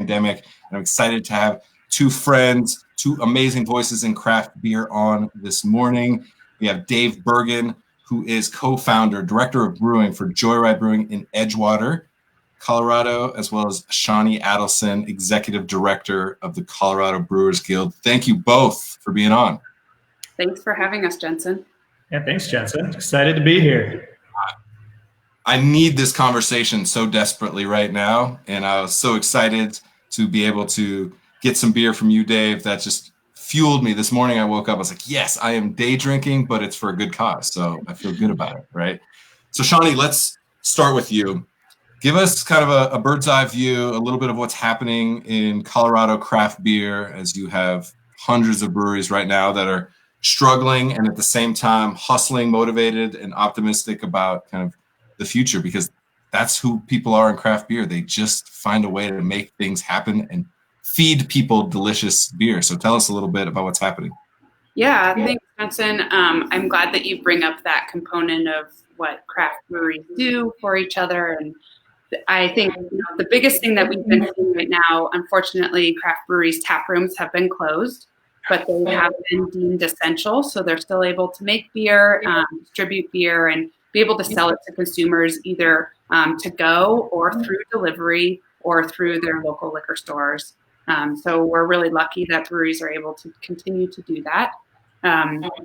pandemic. And I'm excited to have two friends, two amazing voices in craft beer on this morning. We have Dave Bergen, who is co-founder, director of brewing for Joyride Brewing in Edgewater, Colorado, as well as Shawnee Adelson, executive director of the Colorado Brewers Guild. Thank you both for being on. Thanks for having us, Jensen. Yeah, thanks, Jensen. Excited to be here. I need this conversation so desperately right now, and I was so excited to be able to get some beer from you, Dave. That just fueled me. This morning I woke up, I was like, yes, I am day drinking, but it's for a good cause. So I feel good about it, right? So Shawnee, let's start with you. Give us kind of a bird's eye view, a little bit of what's happening in Colorado craft beer, as you have hundreds of breweries right now that are struggling and at the same time hustling, motivated, and optimistic about kind of the future, because that's who people are in craft beer. They just find a way to make things happen and feed people delicious beer. So tell us a little bit about what's happening. Yeah, thanks, Jensen. I'm glad that you bring up that component of what craft breweries do for each other. And I think the biggest thing that we've been seeing right now, unfortunately, craft breweries' tap rooms have been closed, but they have been deemed essential. So they're still able to make beer, distribute beer, and be able to sell it to consumers either to go or through delivery or through their local liquor stores. So we're really lucky that breweries are able to continue to do that.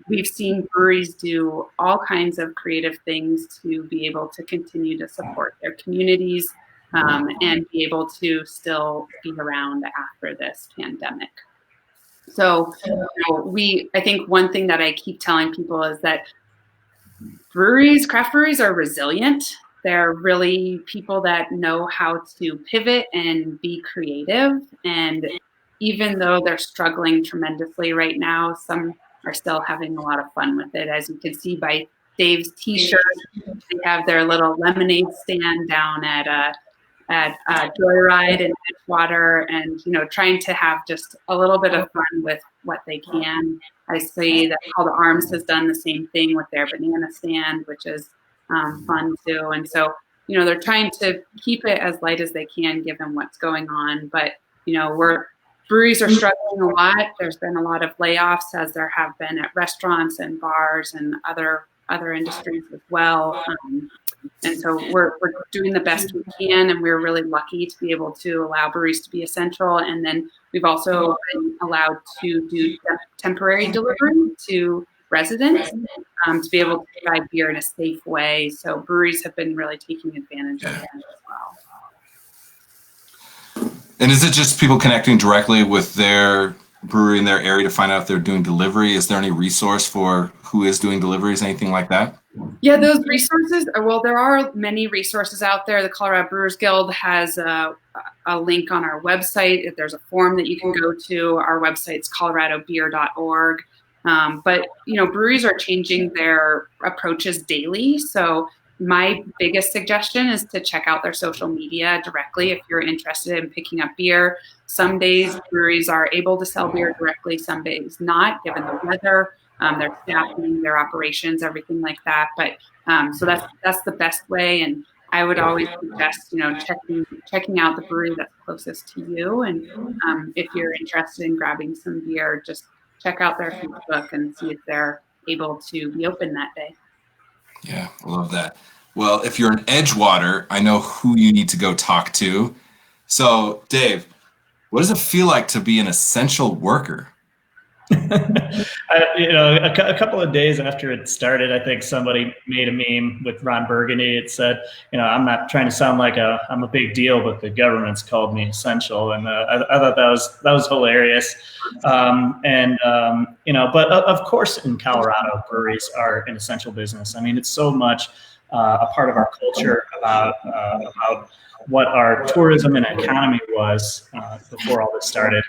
We've seen breweries do all kinds of creative things to be able to continue to support their communities and be able to still be around after this pandemic. So I think one thing that I keep telling people is that craft breweries are resilient. They're really people that know how to pivot and be creative. And even though they're struggling tremendously right now, some are still having a lot of fun with it. As you can see by Dave's t-shirt, they have their little lemonade stand down at Joyride in Edgewater, and trying to have just a little bit of fun with what they can. I see that Call to Arms has done the same thing with their banana stand, which is fun too. And so, they're trying to keep it as light as they can given what's going on. But, breweries are struggling a lot. There's been a lot of layoffs, as there have been at restaurants and bars and other industries as well. And so we're doing the best we can, and we're really lucky to be able to allow breweries to be essential. And then we've also been allowed to do temporary delivery to residents to be able to provide beer in a safe way. So breweries have been really taking advantage of that as well. And is it just people connecting directly with their brewery in their area to find out if they're doing delivery? Is there any resource for who is doing deliveries, anything like that? Yeah, those resources, well, there are many resources out there. The Colorado Brewers Guild has a link on our website. There's a form that you can go to. Our website's coloradobeer.org. But, breweries are changing their approaches daily. So my biggest suggestion is to check out their social media directly if you're interested in picking up beer. Some days breweries are able to sell beer directly, some days not, given the weather, their staffing, their operations, everything like that. But so that's the best way. And I would always suggest, checking out the brewery that's closest to you. And if you're interested in grabbing some beer, just check out their Facebook and see if they're able to be open that day. Yeah, I love that. Well, if you're in Edgewater, I know who you need to go talk to. So, Dave, what does it feel like to be an essential worker? A couple of days after it started, I think somebody made a meme with Ron Burgundy. It said, I'm not trying to sound like I'm a big deal, but the government's called me essential. And I thought that was hilarious. But of course in Colorado, breweries are an essential business. I mean, it's so much a part of our culture about what our tourism and economy was before all this started.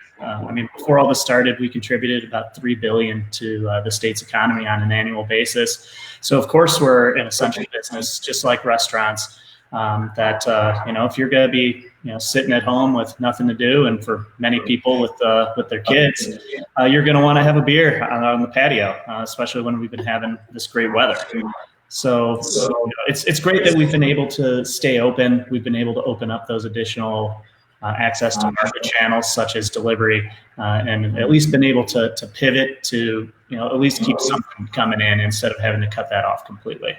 Before all this started, we contributed about $3 billion to the state's economy on an annual basis. So of course we're an essential business, just like restaurants. If you're going to be sitting at home with nothing to do, and for many people with their kids, you're going to want to have a beer on the patio, especially when we've been having this great weather. So it's great that we've been able to stay open. We've been able to open up those additional access to market channels such as delivery, and at least been able to pivot to, at least keep something coming in instead of having to cut that off completely.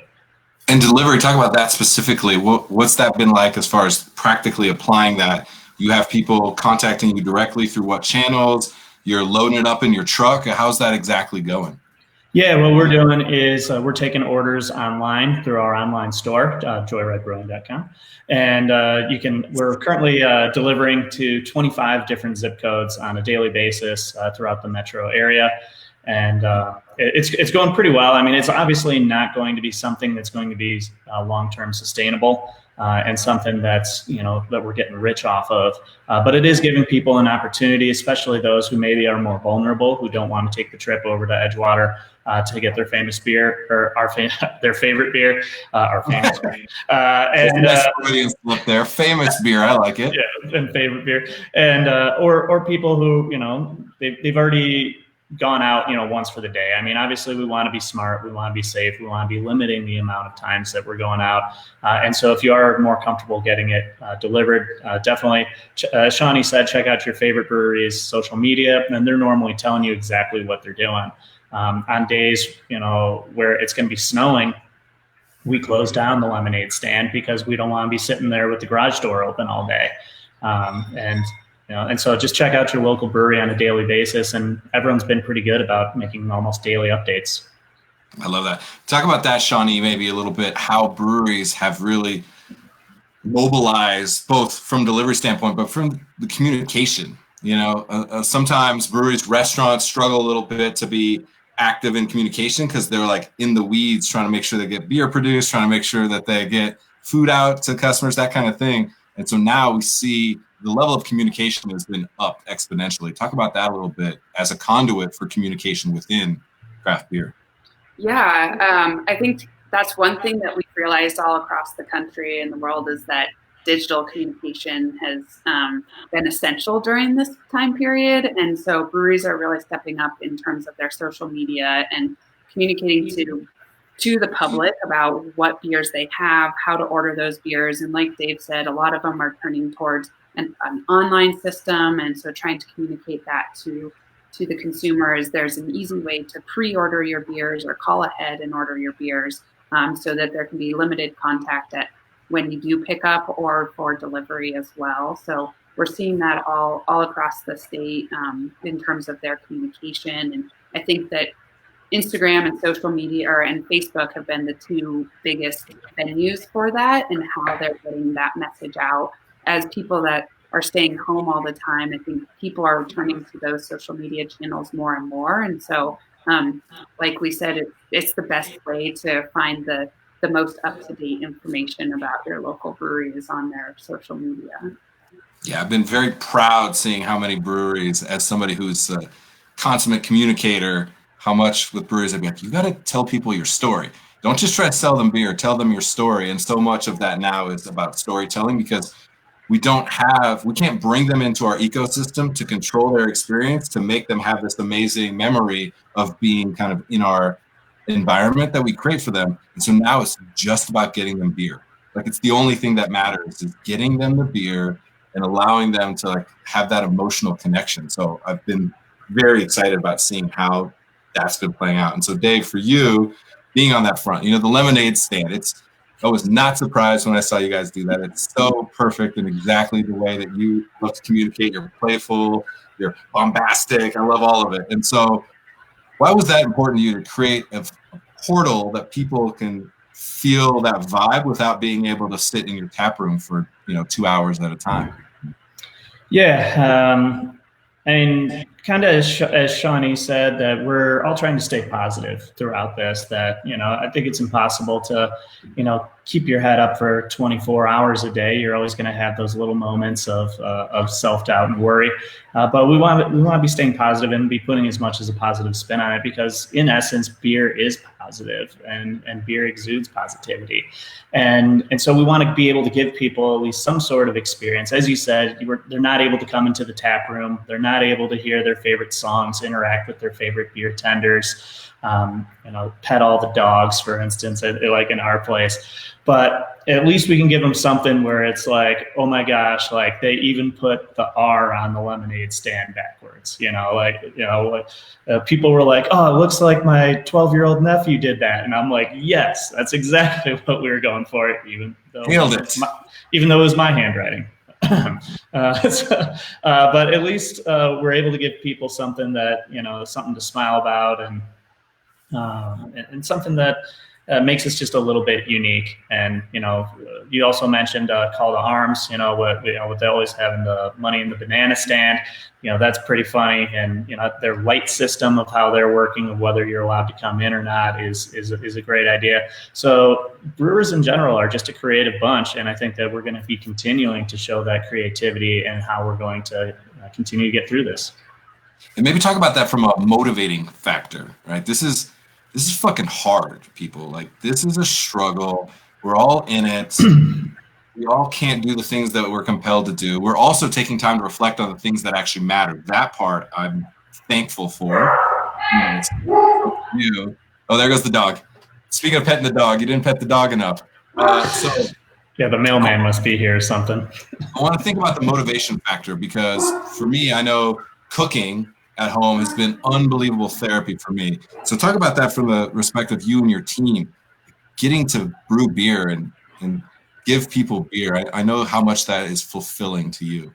And delivery, talk about that specifically. What's that been like as far as practically applying that? You have people contacting you directly through what channels? You're loading it up in your truck? How's that exactly going? Yeah, what we're doing is we're taking orders online through our online store, joyridebrewing.com. And we're currently delivering to 25 different zip codes on a daily basis throughout the metro area. And it's going pretty well. I mean, it's obviously not going to be something that's going to be long-term sustainable and something that's, that we're getting rich off of. But it is giving people an opportunity, especially those who maybe are more vulnerable, who don't want to take the trip over to Edgewater to get their famous beer, or their favorite beer, our famous beer. Their famous beer, I like it. Yeah, and favorite beer, and or people who they've already gone out once for the day. I mean, obviously we want to be smart, we want to be safe, we want to be limiting the amount of times that we're going out, and so if you are more comfortable getting it delivered, definitely, Shawnee said, check out your favorite breweries' social media, and they're normally telling you exactly what they're doing. On days where it's going to be snowing, we close down the lemonade stand because we don't want to be sitting there with the garage door open all day. And so just check out your local brewery on a daily basis, and everyone's been pretty good about making almost daily updates. I love that. Talk about that, Shawnee, maybe a little bit, how breweries have really mobilized, both from delivery standpoint, but from the communication. Sometimes breweries, restaurants struggle a little bit to be active in communication because they're like in the weeds trying to make sure they get beer produced, trying to make sure that they get food out to customers, that kind of thing. And so now we see the level of communication has been up exponentially. Talk about that a little bit as a conduit for communication within craft beer. Yeah, I think that's one thing that we've realized all across the country and the world is that digital communication has been essential during this time period. And so breweries are really stepping up in terms of their social media and communicating to the public about what beers they have, how to order those beers. And like Dave said, a lot of them are turning towards an online system. And so trying to communicate that to the consumers, there's an easy way to pre-order your beers or call ahead and order your beers so that there can be limited contact at when you do pick up or for delivery as well. So we're seeing that all across the state in terms of their communication. And I think that Instagram and social media and Facebook have been the two biggest venues for that and how they're getting that message out. As people that are staying home all the time, I think people are turning to those social media channels more and more. And so, like we said, it's the best way to find the most up-to-date information about your local breweries on their social media. Yeah, I've been very proud seeing how many breweries, as somebody who's a consummate communicator, how much with breweries I'd be like, you got to tell people your story. Don't just try to sell them beer, tell them your story. And so much of that now is about storytelling because we can't bring them into our ecosystem to control their experience, to make them have this amazing memory of being kind of in our environment that we create for them. And so now it's just about getting them beer. Like it's the only thing that matters is getting them the beer and allowing them to like have that emotional connection. So I've been very excited about seeing how that's been playing out. And so Dave, for you being on that front, the lemonade stand, I was not surprised when I saw you guys do that. It's so perfect and exactly the way that you love to communicate. You're playful, you're bombastic. I love all of it. And so why was that important to you to create a portal that people can feel that vibe without being able to sit in your tap room for 2 hours at a time? Yeah, I mean, kind of as Shawnee said, that we're all trying to stay positive throughout this. That I think it's impossible to keep your head up for 24 hours a day. You're always going to have those little moments of self-doubt and worry. But we want to be staying positive and be putting as much as a positive spin on it because in essence, beer is positive and beer exudes positivity. And so we want to be able to give people at least some sort of experience. As you said, they're not able to come into the tap room. They're not able to hear their favorite songs, interact with their favorite beer tenders, pet all the dogs, for instance, like in our place. but at least we can give them something where it's like, oh my gosh, like they even put the R on the lemonade stand backwards, people were like, oh, it looks like my 12-year-old nephew did that. And I'm like, yes, that's exactly what we were going for, even though it was my handwriting. But at least we're able to give people something that, something to smile about, and something that makes us just a little bit unique. And you also mentioned call to arms. What they always have in the money in the banana stand. That's pretty funny. And their light system of how they're working, of whether you're allowed to come in or not, is a great idea. So brewers in general are just a creative bunch, and I think that we're going to be continuing to show that creativity and how we're going to continue to get through this. And maybe talk about that from a motivating factor, right? This is fucking hard, people. Like, this is a struggle. We're all in it. We all can't do the things that we're compelled to do. We're also taking time to reflect on the things that actually matter. That part I'm thankful for. Oh, there goes the dog. Speaking of petting the dog, you didn't pet the dog enough. Yeah, the mailman must be here or something. I want to think about the motivation factor, because for me, I know cooking at home has been unbelievable therapy for me. So talk about that from the respect of you and your team, getting to brew beer and give people beer. I know how much that is fulfilling to you.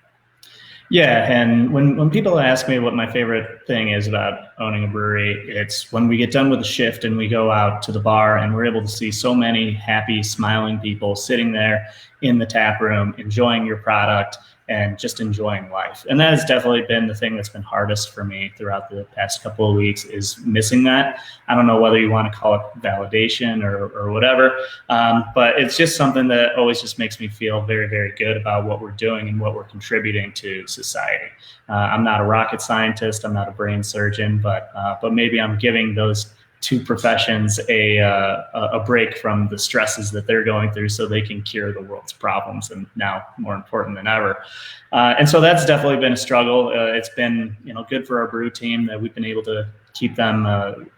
Yeah, and when people ask me what my favorite thing is about owning a brewery, it's when we get done with the shift and we go out to the bar and we're able to see so many happy, smiling people sitting there in the tap room, enjoying your product and just enjoying life. And that has definitely been the thing that's been hardest for me throughout the past couple of weeks, is missing that. I don't know whether you want to call it validation or whatever, but it's just something that always just makes me feel very, very good about what we're doing and what we're contributing to society. I'm not a rocket scientist, I'm not a brain surgeon, but maybe I'm giving those two professions a break from the stresses that they're going through so they can cure the world's problems, and now more important than ever. And so that's definitely been a struggle. It's been good for our brew team that we've been able to keep them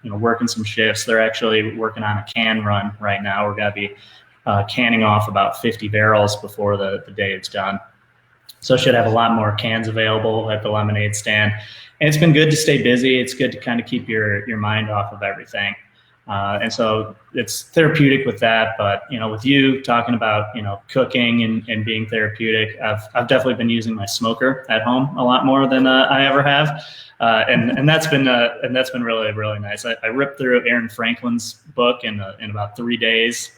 working some shifts. They're actually working on a can run right now. We're going to be canning off about 50 barrels before the day is done. So should have a lot more cans available at the lemonade stand. And it's been good to stay busy. It's good to kind of keep your mind off of everything. And so it's therapeutic with that. But, with you talking about, cooking and being therapeutic, I've definitely been using my smoker at home a lot more than I ever have. And that's been really, really nice. I ripped through Aaron Franklin's book in about 3 days.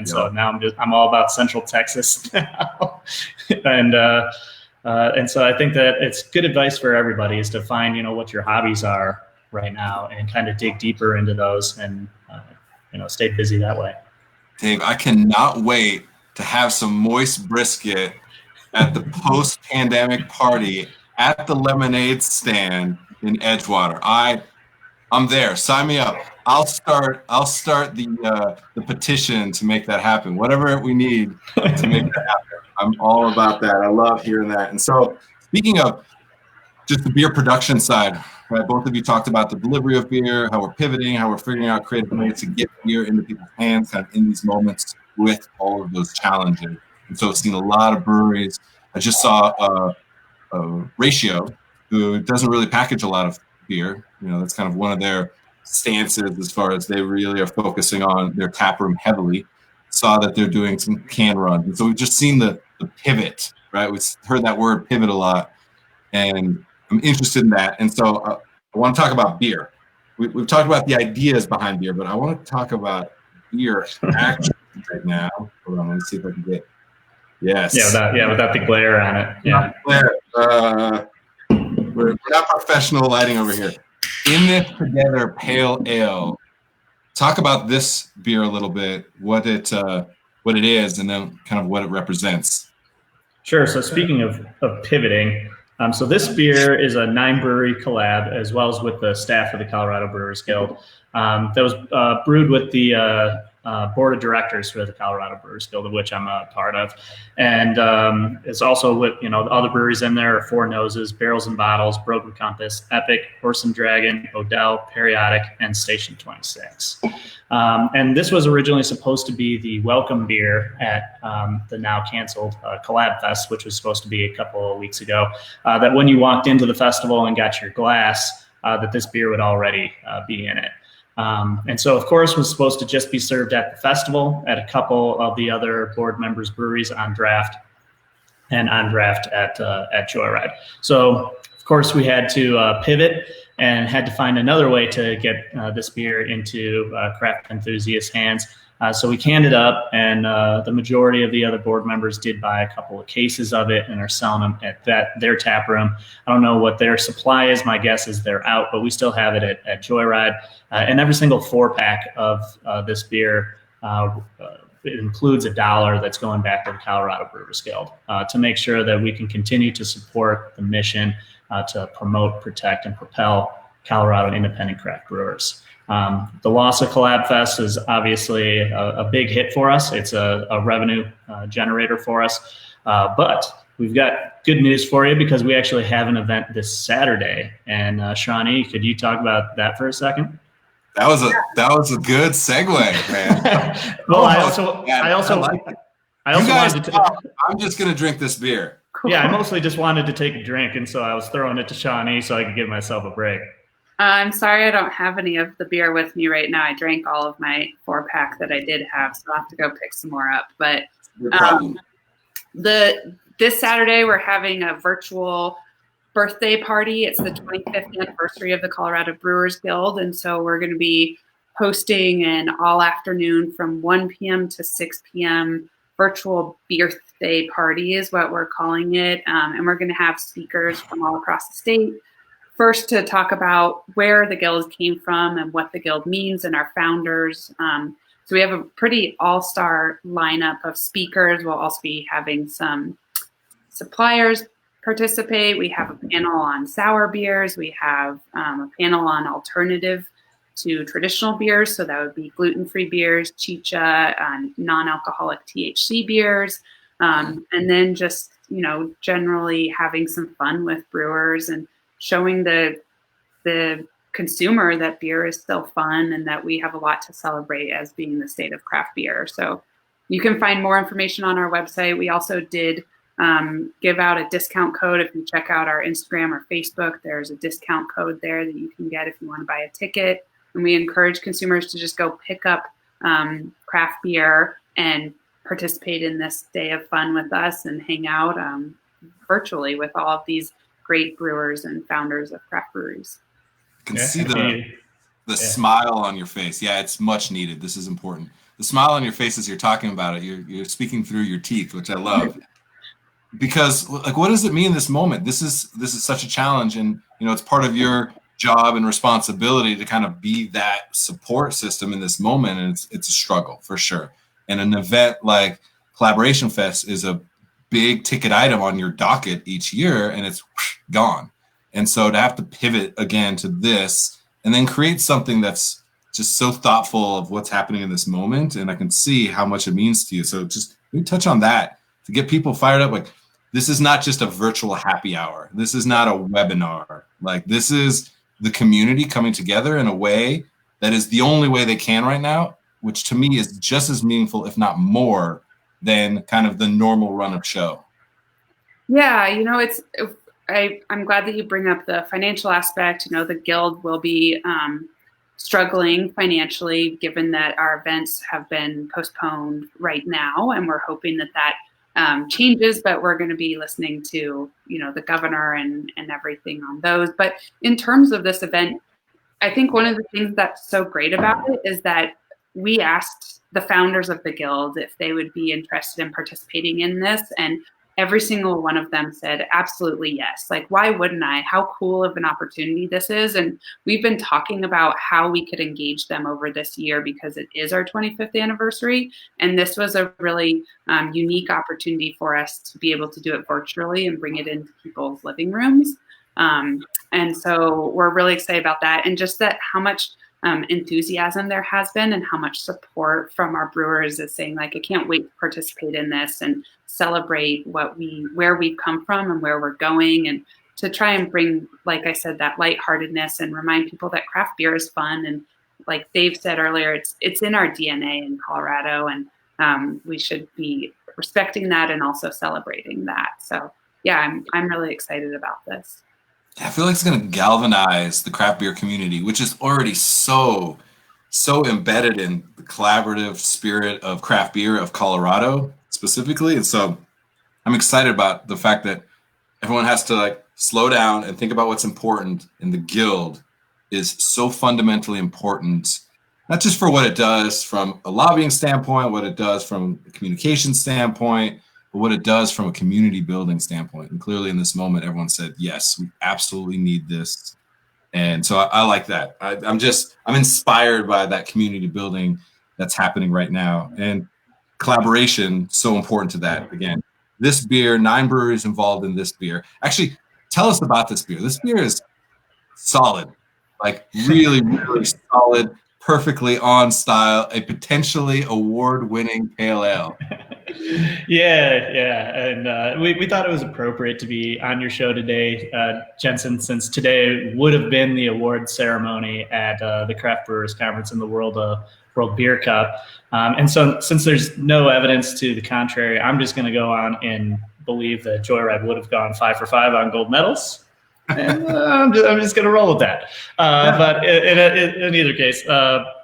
So now I'm all about Central Texas now. And so I think that it's good advice for everybody, is to find, what your hobbies are right now and kind of dig deeper into those and, stay busy that way. Dave, I cannot wait to have some moist brisket at the post-pandemic party at the lemonade stand in Edgewater. I'm there. Sign me up. I'll start the petition to make that happen. Whatever we need to make that happen. I'm all about that. I love hearing that. And so, speaking of just the beer production side, right? Both of you talked about the delivery of beer, how we're pivoting, how we're figuring out creative ways to get beer into people's hands kind of in these moments with all of those challenges. And so I've seen a lot of breweries. I just saw a Ratio, who doesn't really package a lot of beer. That's kind of one of their stances as far as they really are focusing on their tap room heavily. Saw that they're doing some can runs. And so we've just seen the pivot, right? We've heard that word pivot a lot, and I'm interested in that. And so I want to talk about beer. We've talked about the ideas behind beer, but I want to talk about beer actually right now. Hold on, let me see if I can get. Yes. Without the glare on it. Yeah. We're not professional lighting over here. In this together pale ale. Talk about this beer a little bit, what it is, and then kind of what it represents. Sure. So speaking of pivoting, so this beer is a 9-brewery collab, as well as with the staff of the Colorado Brewers Guild. That was brewed with the board of directors for the Colorado Brewers Guild, of which I'm a part of. And it's also with, the other breweries in there are Four Noses, Barrels and Bottles, Broken Compass, Epic, Horse and Dragon, Odell, Periodic, and Station 26. And this was originally supposed to be the welcome beer at the now canceled Collab Fest, which was supposed to be a couple of weeks ago, that when you walked into the festival and got your glass, that this beer would already be in it. And so, of course, was supposed to just be served at the festival at a couple of the other board members' breweries on draft and on draft at Joyride. So, of course, we had to pivot and had to find another way to get this beer into craft enthusiasts' hands. So we canned it up, and the majority of the other board members did buy a couple of cases of it and are selling them at their tap room. I don't know what their supply is. My guess is they're out, but we still have it at Joyride. And every single 4-pack of this beer it includes $1 that's going back to the Colorado Brewers Guild to make sure that we can continue to support the mission to promote, protect, and propel Colorado independent craft brewers. The loss of Collab Fest is obviously a big hit for us. It's a revenue generator for us. But we've got good news for you because we actually have an event this Saturday. And Shawnee, could you talk about that for a second? That was a good segue, man. Well, I'm just gonna drink this beer. Cool. Yeah, I mostly just wanted to take a drink, and so I was throwing it to Shawnee so I could give myself a break. I'm sorry I don't have any of the beer with me right now. I drank all of my 4-pack that I did have, so I'll have to go pick some more up. But this Saturday we're having a virtual birthday party. It's the 25th anniversary of the Colorado Brewers Guild, and so we're going to be hosting an all afternoon from 1 p.m. to 6 p.m. virtual birthday party is what we're calling it, and we're going to have speakers from all across the state. First, to talk about where the Guild came from and what the Guild means and our founders. So we have a pretty all-star lineup of speakers. We'll also be having some suppliers participate. We have a panel on sour beers. We have a panel on alternative to traditional beers. So that would be gluten-free beers, chicha, non-alcoholic THC beers. And then just, generally having some fun with brewers and showing the consumer that beer is still fun and that we have a lot to celebrate as being the state of craft beer. So you can find more information on our website. We also did give out a discount code. If you check out our Instagram or Facebook, there's a discount code there that you can get if you want to buy a ticket. And we encourage consumers to just go pick up craft beer and participate in this day of fun with us and hang out virtually with all of these great brewers and founders of craft breweries. You can see the smile on your face. Yeah, it's much needed. This is important. The smile on your face as you're talking about it, you're speaking through your teeth, which I love. Because what does it mean in this moment? This is such a challenge, and it's part of your job and responsibility to kind of be that support system in this moment, and it's a struggle for sure. And an event like Collaboration Fest is a big ticket item on your docket each year, and it's gone. And so to have to pivot again to this and then create something that's just so thoughtful of what's happening in this moment, and I can see how much it means to you. So just let me touch on that to get people fired up. Like, this is not just a virtual happy hour. This is not a webinar. Like, this is the community coming together in a way that is the only way they can right now, which to me is just as meaningful, if not more, than kind of the normal run of show. Yeah, I'm glad that you bring up the financial aspect. The Guild will be struggling financially given that our events have been postponed right now, and we're hoping that changes, but we're going to be listening to, the governor and everything on those. But in terms of this event, I think one of the things that's so great about it is that we asked the founders of the Guild if they would be interested in participating in this, and every single one of them said, absolutely yes. Like, why wouldn't I? How cool of an opportunity this is. And we've been talking about how we could engage them over this year because it is our 25th anniversary. And this was a really unique opportunity for us to be able to do it virtually and bring it into people's living rooms. And so we're really excited about that. And just that how much enthusiasm there has been, and how much support from our brewers is saying, like, I can't wait to participate in this and celebrate where we've come from and where we're going, and to try and bring, like I said, that lightheartedness and remind people that craft beer is fun. And like Dave said earlier, it's in our DNA in Colorado, and we should be respecting that and also celebrating that. So yeah, I'm really excited about this. I feel like it's going to galvanize the craft beer community, which is already so embedded in the collaborative spirit of craft beer of Colorado specifically. And so I'm excited about the fact that everyone has to like slow down and think about what's important. And the guild is so fundamentally important, not just for what it does from a lobbying standpoint, what it does from a communication standpoint, but what it does from a community building standpoint. And clearly in this moment, everyone said, yes, we absolutely need this. And so I like that. I'm inspired by that community building that's happening right now. And collaboration, so important to that. Again, this beer, 9 breweries involved in this beer. Actually, tell us about this beer. This beer is solid, like really, really solid, perfectly on style, a potentially award-winning pale ale. Yeah. And we thought it was appropriate to be on your show today, Jensen, since today would have been the award ceremony at the Craft Brewers Conference in the World Beer Cup. And so since there's no evidence to the contrary, I'm just going to go on and believe that Joyride would have gone 5 for 5 on gold medals. And I'm just going to roll with that. But in either case,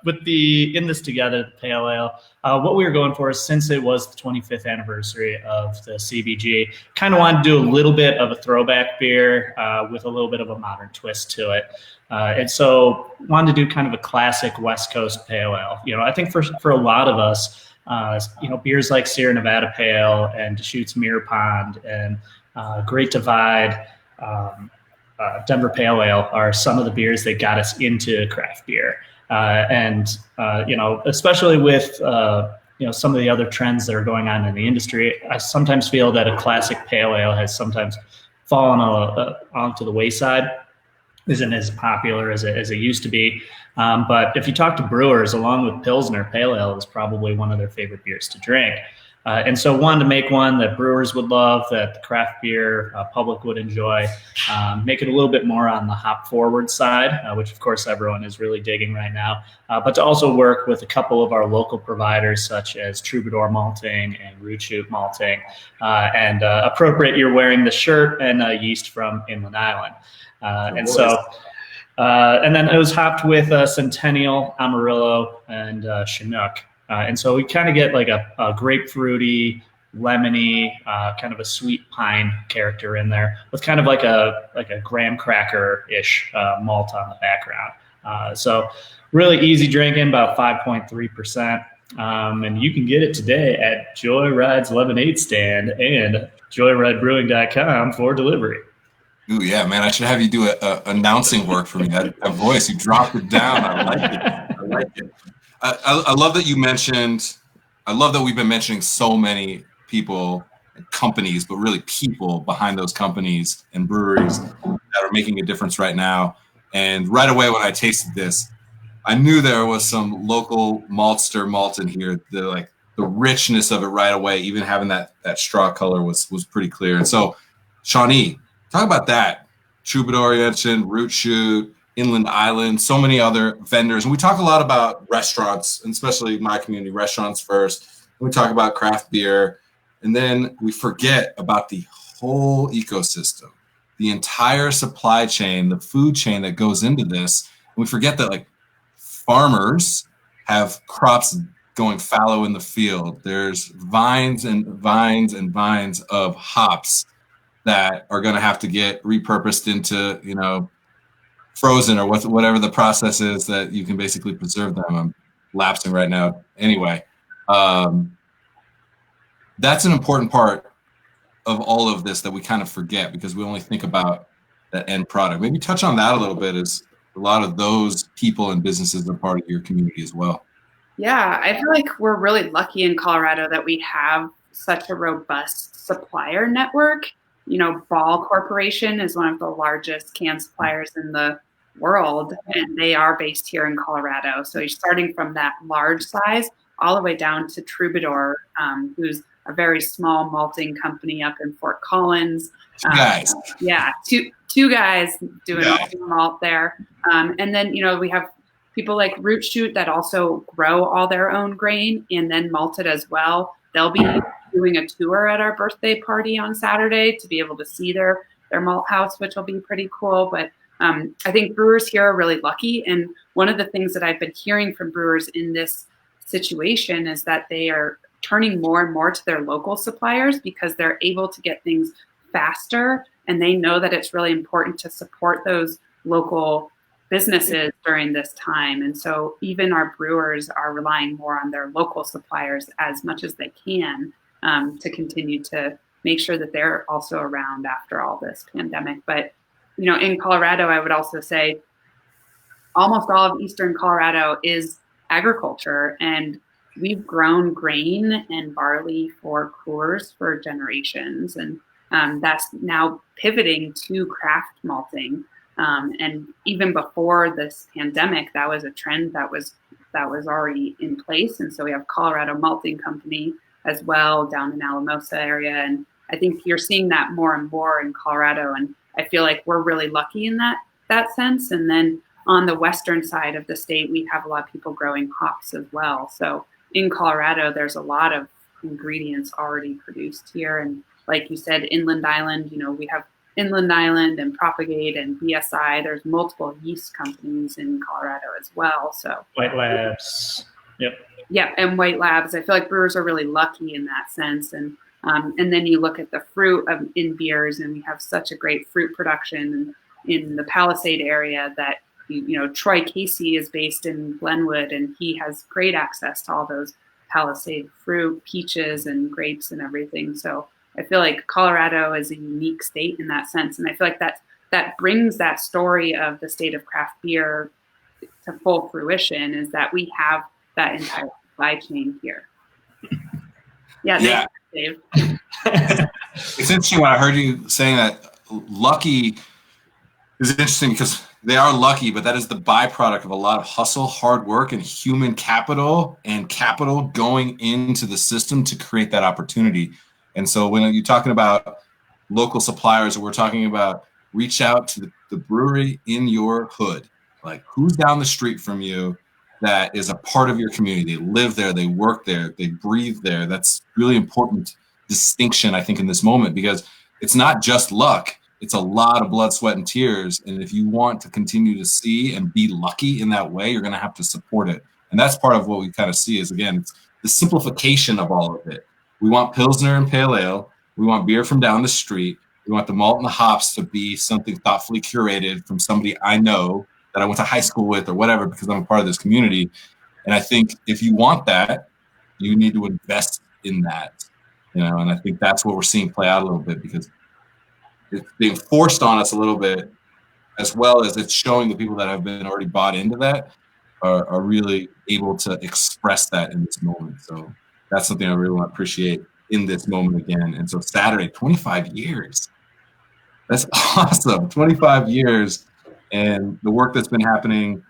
with the In This Together, the Pale Ale, what we were going for is, since it was the 25th anniversary of the CBG, kind of wanted to do a little bit of a throwback beer with a little bit of a modern twist to it. And so wanted to do kind of a classic West Coast Pale Ale. I think for a lot of us, beers like Sierra Nevada Pale and Deschutes Mirror Pond and Great Divide, Denver Pale Ale are some of the beers that got us into craft beer. Especially with, some of the other trends that are going on in the industry, I sometimes feel that a classic pale ale has sometimes fallen onto the wayside, isn't as popular as it used to be. But if you talk to brewers, along with Pilsner, pale ale is probably one of their favorite beers to drink. And so wanted to make one that brewers would love, that the craft beer public would enjoy, make it a little bit more on the hop forward side, which of course everyone is really digging right now, but to also work with a couple of our local providers such as Troubadour Malting and Root Shoot Malting, and appropriate, you're wearing the shirt, and yeast from Inland Island. And then it was hopped with Centennial, Amarillo, and Chinook. And so we kind of get like a grapefruity, lemony, kind of a sweet pine character in there, with kind of like a graham cracker-ish malt on the background. So really easy drinking, about 5.3%. And you can get it today at Joyride's Lemonade stand and joyridebrewing.com for delivery. Ooh, yeah, man, I should have you do a announcing work for me. That voice, you dropped it down. I like it. I love that you mentioned, I love that we've been mentioning so many people, companies, but really people behind those companies and breweries that are making a difference right now. And right away when I tasted this, I knew there was some local maltster malt in here. The richness of it right away, even having that straw color was pretty clear. And so, Shawnee, talk about that. Troubadour, you mentioned, Root Shoot, Inland Island, so many other vendors. And we talk a lot about restaurants, and especially my community, restaurants first. We talk about craft beer, and then we forget about the whole ecosystem, the entire supply chain, the food chain that goes into this. And we forget that like farmers have crops going fallow in the field. There's vines and vines and vines of hops that are going to have to get repurposed into, frozen or whatever the process is that you can basically preserve them. I'm lapsing right now. Anyway, that's an important part of all of this that we kind of forget because we only think about that end product. Maybe touch on that a little bit, as a lot of those people and businesses are part of your community as well. Yeah, I feel like we're really lucky in Colorado that we have such a robust supplier network. Ball Corporation is one of the largest can suppliers in the world, and they are based here in Colorado. So you're starting from that large size all the way down to Troubadour, who's a very small malting company up in Fort Collins. Guys. Yeah, two guys doing all the malt there. And then, we have people like Root Shoot that also grow all their own grain and then malt it as well. They'll be doing a tour at our birthday party on Saturday to be able to see their malt house, which will be pretty cool. But I think brewers here are really lucky. And one of the things that I've been hearing from brewers in this situation is that they are turning more and more to their local suppliers because they're able to get things faster. And they know that it's really important to support those local businesses during this time. And so even our brewers are relying more on their local suppliers as much as they can to continue to make sure that they're also around after all this pandemic. But, in Colorado, I would also say almost all of Eastern Colorado is agriculture, and we've grown grain and barley for coolers for generations. And that's now pivoting to craft malting. And even before this pandemic, that was a trend that was already in place. And so we have Colorado Malting Company as well down in Alamosa area. And I think you're seeing that more and more in Colorado. And I feel like we're really lucky in that sense. And then on the western side of the state, we have a lot of people growing hops as well. So in Colorado, there's a lot of ingredients already produced here. And like you said, Inland Island, we have Inland Island and Propagate and BSI. There's multiple yeast companies in Colorado as well. So White Labs. Yep. Yeah, and White Labs. I feel like brewers are really lucky in that sense. And then you look at the fruit in beers, and we have such a great fruit production in the Palisade area that, Troy Casey is based in Glenwood, and he has great access to all those Palisade fruit, peaches and grapes and everything. So I feel like Colorado is a unique state in that sense. And I feel like that brings that story of the state of craft beer to full fruition, is that we have that entire supply chain here. Yeah. Dave. It's interesting when I heard you saying that lucky is interesting because they are lucky, but that is the byproduct of a lot of hustle, hard work, and human capital going into the system to create that opportunity. And so when you're talking about local suppliers, we're talking about reach out to the brewery in your hood. Like, who's down the street from you that is a part of your community? They live there, they work there, they breathe there. That's really important distinction, I think, in this moment, because it's not just luck. It's a lot of blood, sweat, and tears. And if you want to continue to see and be lucky in that way, you're going to have to support it. And that's part of what we kind of see is, again, it's the simplification of all of it. We want Pilsner and Pale Ale. We want beer from down the street. We want the malt and the hops to be something thoughtfully curated from somebody I know that I went to high school with or whatever, because I'm a part of this community. And I think if you want that, you need to invest in that, and I think that's what we're seeing play out a little bit, because it's being forced on us a little bit, as well as it's showing the people that have been already bought into that are really able to express that in this moment. So that's something I really want to appreciate in this moment again. And so Saturday, 25 years. That's awesome. 25 years. And the work that's been happening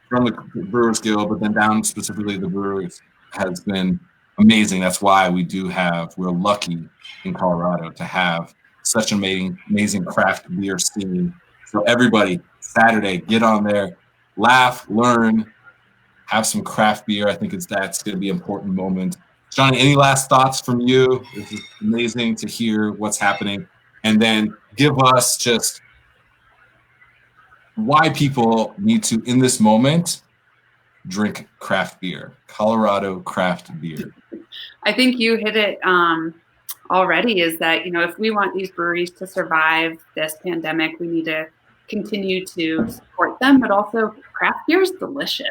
from the Brewers Guild, but then down specifically the Brewers, has been amazing. That's why we're lucky in Colorado to have such an amazing craft beer scene. So everybody, Saturday, get on there, laugh, learn, have some craft beer. I think that's going to be an important moment. Shawnee, any last thoughts from you? This is amazing to hear what's happening. And then give us just why people need to, in this moment, drink craft beer, Colorado craft beer. I think you hit it already, is that, if we want these breweries to survive this pandemic, we need to continue to support them, but also craft beer is delicious.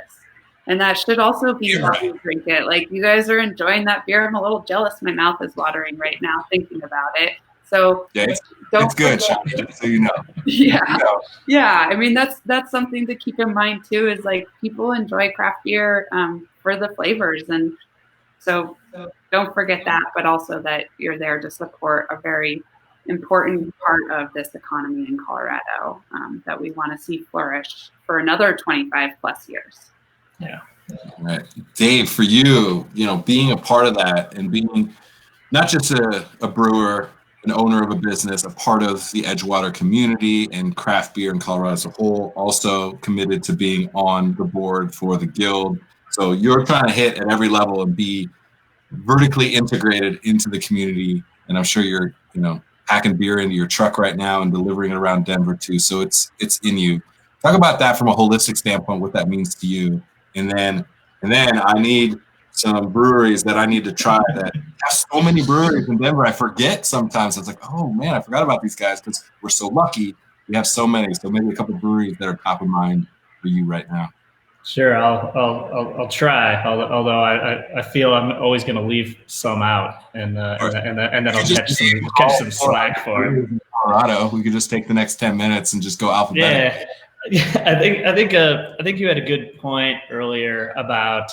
And that should also be how you drink it. Like, you guys are enjoying that beer. I'm a little jealous. My mouth is watering right now thinking about it. So yeah, it's good, Shawnee, just so you know. Yeah. I mean, that's something to keep in mind too, is like, people enjoy craft beer for the flavors. And so don't forget that, but also that you're there to support a very important part of this economy in Colorado. that we want to see flourish for another 25 plus years. Yeah. Right. Dave, for you, being a part of that and being not just a brewer, an owner of a business, a part of the Edgewater community and craft beer in Colorado as a whole, also committed to being on the board for the guild. So you're trying to hit at every level and be vertically integrated into the community. And I'm sure you're, packing beer into your truck right now and delivering it around Denver too. So it's in you. Talk about that from a holistic standpoint, what that means to you. And then I need some breweries that I need to try that have so many breweries in Denver. I forget sometimes. It's like, oh man, I forgot about these guys because we're so lucky. We have so many. So maybe a couple of breweries that are top of mind for you right now. Sure, I'll try. Although I feel I'm always going to leave some out, and then I'll catch some slack for it. Colorado, we could just take the next 10 minutes and just go alphabetical. Yeah, I think you had a good point earlier about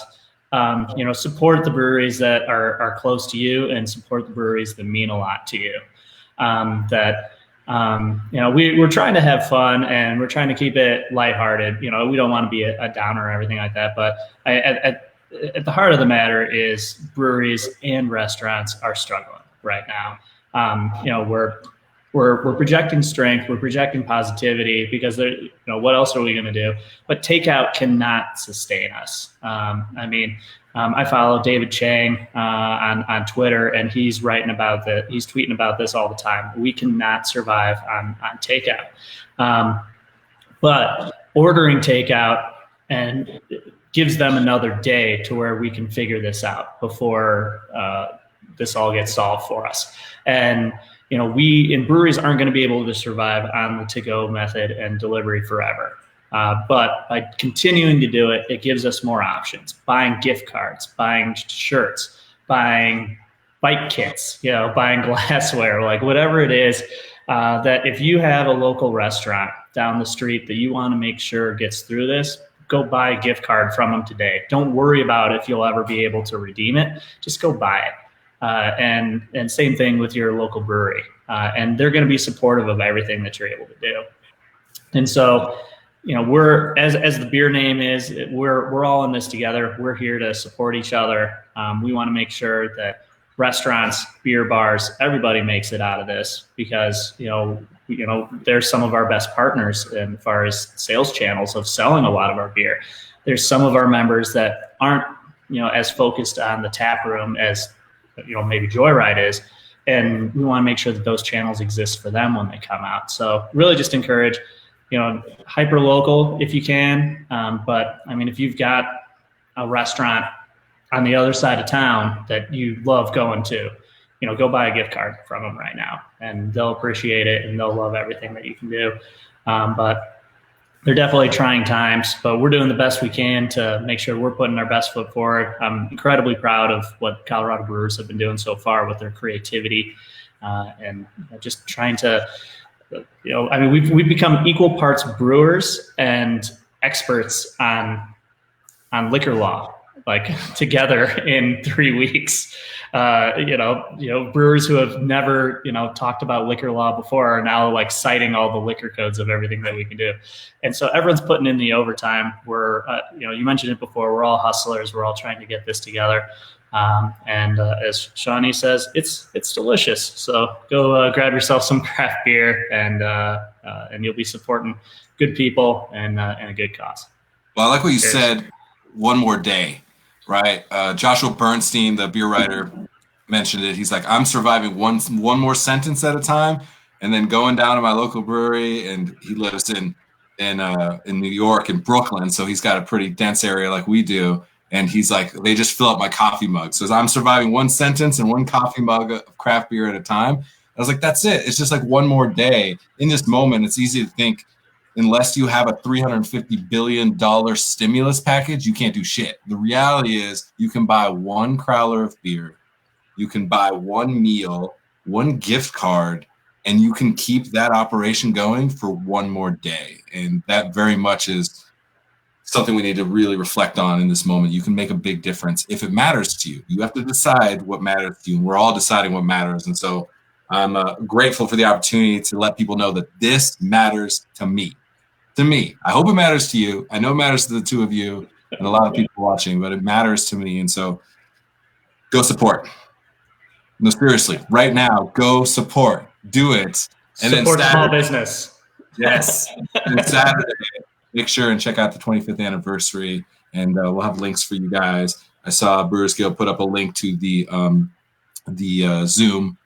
support the breweries that are close to you and support the breweries that mean a lot to you. We're trying to have fun and we're trying to keep it lighthearted. We don't want to be a downer or everything like that. But at the heart of the matter is breweries and restaurants are struggling right now. We're projecting strength, we're projecting positivity because what else are we going to do? But takeout cannot sustain us. I follow David Chang on Twitter, and he's tweeting about this all the time. We cannot survive on takeout. But ordering takeout and gives them another day to where we can figure this out before this all gets solved for us. And we in breweries aren't going to be able to survive on the to-go method and delivery forever. But by continuing to do it, it gives us more options. Buying gift cards, buying shirts, buying bike kits, buying glassware, like whatever it is, that if you have a local restaurant down the street that you want to make sure gets through this, go buy a gift card from them today. Don't worry about if you'll ever be able to redeem it. Just go buy it. And same thing with your local brewery. And they're going to be supportive of everything that you're able to do. And so, we're, as the beer name is, we're all in this together. We're here to support each other. We want to make sure that restaurants, beer bars, everybody makes it out of this because, they're some of our best partners as far as sales channels of selling a lot of our beer. There's some of our members that aren't, as focused on the tap room as maybe Joyride is, and we want to make sure that those channels exist for them when they come out. So really just encourage, hyper local if you can. But if you've got a restaurant on the other side of town that you love going to, go buy a gift card from them right now, and they'll appreciate it and they'll love everything that you can do. But they're definitely trying times, but we're doing the best we can to make sure we're putting our best foot forward. I'm incredibly proud of what Colorado Brewers have been doing so far with their creativity and just trying to, we've become equal parts brewers and experts on liquor law, like together in 3 weeks. Brewers who have never, talked about liquor law before are now like citing all the liquor codes of everything that we can do. And so everyone's putting in the overtime. We're, you mentioned it before, we're all hustlers. We're all trying to get this together. And as Shawnee says, it's delicious. So go grab yourself some craft beer and you'll be supporting good people and a good cause. Well, I like what you said, one more day. Right. Joshua Bernstein, the beer writer, mentioned it. He's like, I'm surviving one more sentence at a time and then going down to my local brewery. And he lives in New York and Brooklyn. So he's got a pretty dense area like we do. And he's like, they just fill up my coffee mug. So I'm surviving one sentence and one coffee mug of craft beer at a time. I was like, that's it. It's just like one more day. In this moment, it's easy to think, unless you have a $350 billion stimulus package, you can't do shit. The reality is you can buy one crowler of beer, you can buy one meal, one gift card, and you can keep that operation going for one more day. And that very much is something we need to really reflect on in this moment. You can make a big difference if it matters to you. You have to decide what matters to you. And we're all deciding what matters. And so I'm grateful for the opportunity to let people know that this matters to me. to me. I hope it matters to you. I know it matters to the two of you and a lot of people watching, but it matters to me. And so go support. No, seriously, right now, go support. Do it. And Support then small business. Yes. And Saturday, make sure and check out the 25th anniversary, and we'll have links for you guys. I saw Brewers Guild put up a link to the Zoom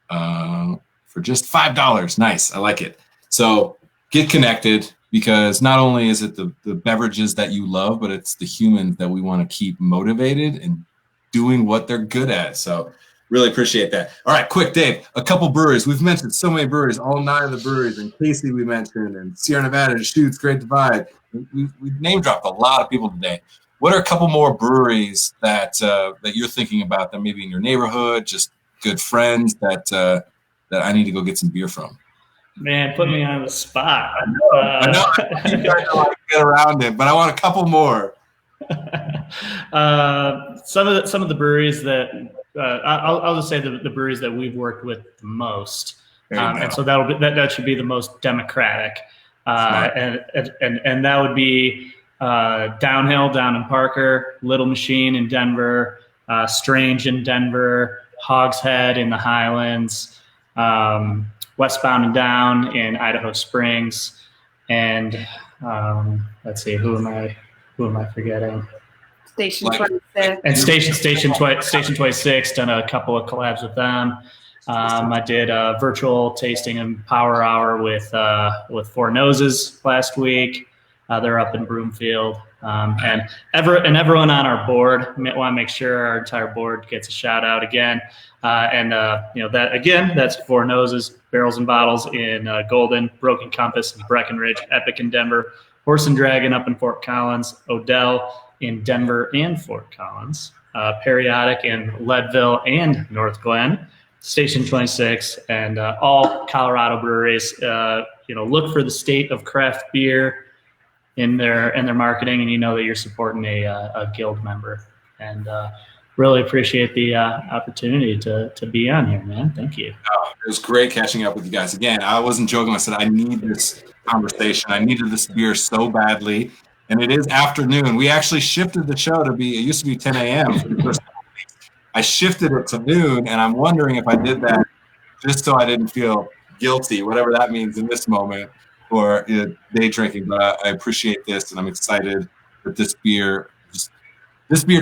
for just $5. Nice. I like it. So get connected, because not only is it the beverages that you love, but it's the humans that we want to keep motivated and doing what they're good at. So really appreciate that. All right, quick, Dave, a couple breweries. We've mentioned so many breweries, all 9 of the breweries, and Casey we mentioned, and Sierra Nevada, Deschutes, Great Divide. We've name dropped a lot of people today. What are a couple more breweries that that you're thinking about that maybe in your neighborhood, just good friends that I need to go get some beer from? Man, put me on the spot. I know. You guys are like get around it, but I want a couple more. Some of the breweries that I'll just say the breweries that we've worked with the most, and so that should be the most democratic, and that would be Downhill down in Parker, Little Machine in Denver, Strange in Denver, Hogshead in the Highlands, Westbound and Down in Idaho Springs, and let's see, who am I forgetting? Station 26. And Station 26, done a couple of collabs with them. I did a virtual tasting and power hour with Four Noses last week. They're up in Broomfield. And everyone on our board, want to make sure our entire board gets a shout out again. That's Four Noses, Barrels and Bottles in Golden, Broken Compass in Breckenridge, Epic in Denver, Horse and Dragon up in Fort Collins, Odell in Denver and Fort Collins, Periodic in Leadville and North Glen, Station 26, and all Colorado breweries. Look for the state of craft beer in their marketing, and you know that you're supporting a guild member. And really appreciate the opportunity to be on here, man. Thank you. Oh, it was great catching up with you guys. Again, I wasn't joking. I said I need this conversation. I needed this beer so badly. And it is afternoon. We actually shifted the show it used to be 10 a.m. for the first couple of weeks. I shifted it to noon, and I'm wondering if I did that just so I didn't feel guilty, whatever that means in this moment, or day drinking. But I appreciate this, and I'm excited that this beer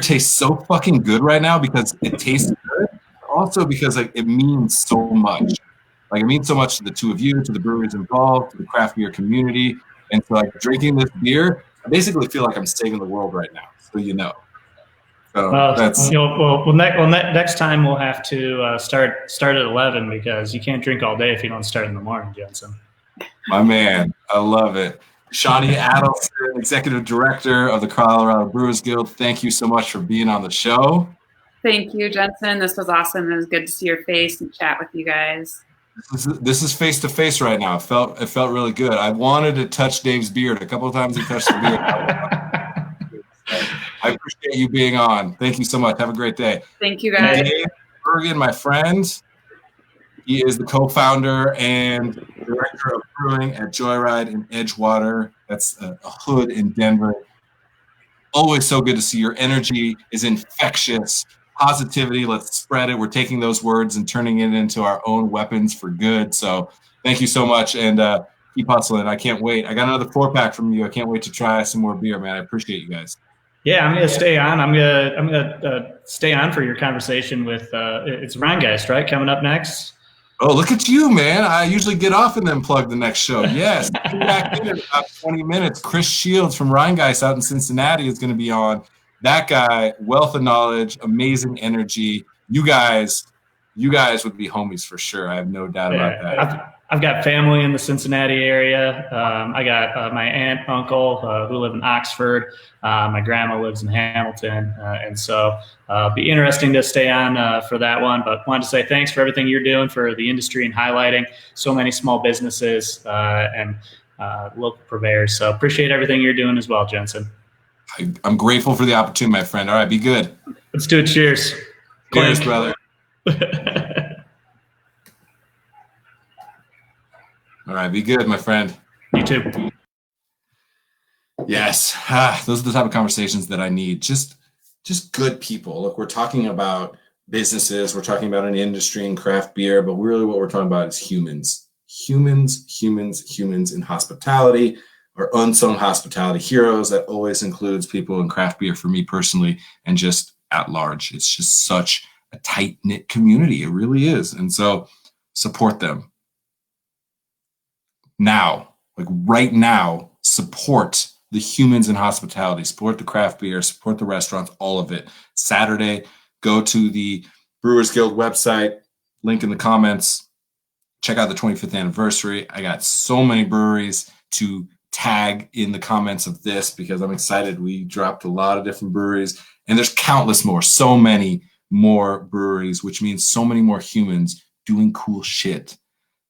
tastes so fucking good right now, because it tastes good, also because it means so much. It means so much to the two of you, to the breweries involved, to the craft beer community. And so drinking this beer, I basically feel like I'm saving the world right now. So So that's next time we'll have to start at 11, because you can't drink all day if you don't start in the morning, Jensen. My man, I love it. Shawnee Adelson, Executive Director of the Colorado Brewers Guild, thank you so much for being on the show. Thank you, Jensen. This was awesome. It was good to see your face and chat with you guys. This is face to face right now. It felt really good. I wanted to touch Dave's beard. A couple of times he touched the beard. I appreciate you being on. Thank you so much. Have a great day. Thank you, guys. Dave Bergen, my friend. He is the co-founder and director of brewing at Joyride in Edgewater. That's a hood in Denver. Always so good to see. Your energy is infectious. Positivity, let's spread it. We're taking those words and turning it into our own weapons for good. So thank you so much, and keep hustling. I can't wait. I got another 4-pack from you. I can't wait to try some more beer, man. I appreciate you guys. Yeah, I'm gonna stay on. I'm gonna stay on for your conversation with it's Rheingeist, right? Coming up next. Oh, look at you, man. I usually get off and then plug the next show. Yes. Back in about 20 minutes. Chris Shields from Rheingeist out in Cincinnati is going to be on. That guy, wealth of knowledge, amazing energy. You guys would be homies for sure. I have no doubt about that. I've got family in the Cincinnati area. I got my aunt, uncle who live in Oxford. My grandma lives in Hamilton. And so be interesting to stay on for that one. But wanted to say thanks for everything you're doing for the industry and highlighting so many small businesses and local purveyors. So appreciate everything you're doing as well, Jensen. I'm grateful for the opportunity, my friend. All right, be good. Let's do it. Cheers. Cheers, brother. All right, be good, my friend. You too. Yes. Those are the type of conversations that I need. Just good people. Look, we're talking about businesses, we're talking about an industry in craft beer, but really what we're talking about is humans. Humans in hospitality, or unsung hospitality heroes. That always includes people in craft beer for me personally, and just at large. It's just such a tight-knit community. It really is. And so support them now, like right now. Support the humans in hospitality, support the craft beer, support the restaurants, all of it. Saturday, go to the Brewers Guild website, link in the comments. Check out the 25th anniversary. I got so many breweries to tag in the comments of this because I'm excited. We dropped a lot of different breweries, and there's countless more, so many more breweries, which means so many more humans doing cool shit,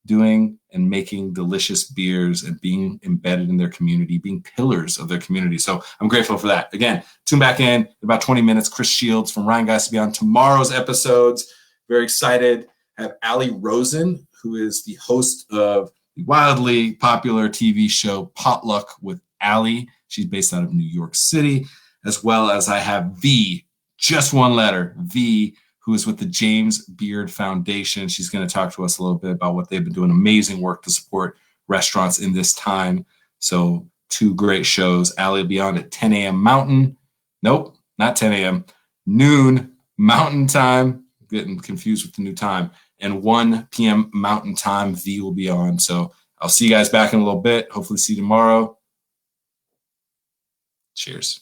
doing and making delicious beers and being embedded in their community, being pillars of their community. So I'm grateful for that. Again, tune back in about 20 minutes. Chris Shields from Ryan Guys to be on tomorrow's episodes. Very excited. I have Allie Rosen, who is the host of the wildly popular TV show Potluck with Allie. She's based out of New York City, as well as I have V, just one letter, V, who is with the James Beard Foundation. She's going to talk to us a little bit about what they've been doing, amazing work to support restaurants in this time. So 2 great shows. Allie will be on at 10 a.m. Mountain. Nope, not 10 a.m. Noon Mountain Time. Getting confused with the new time. And 1 p.m. Mountain Time, V will be on. So I'll see you guys back in a little bit. Hopefully see you tomorrow. Cheers.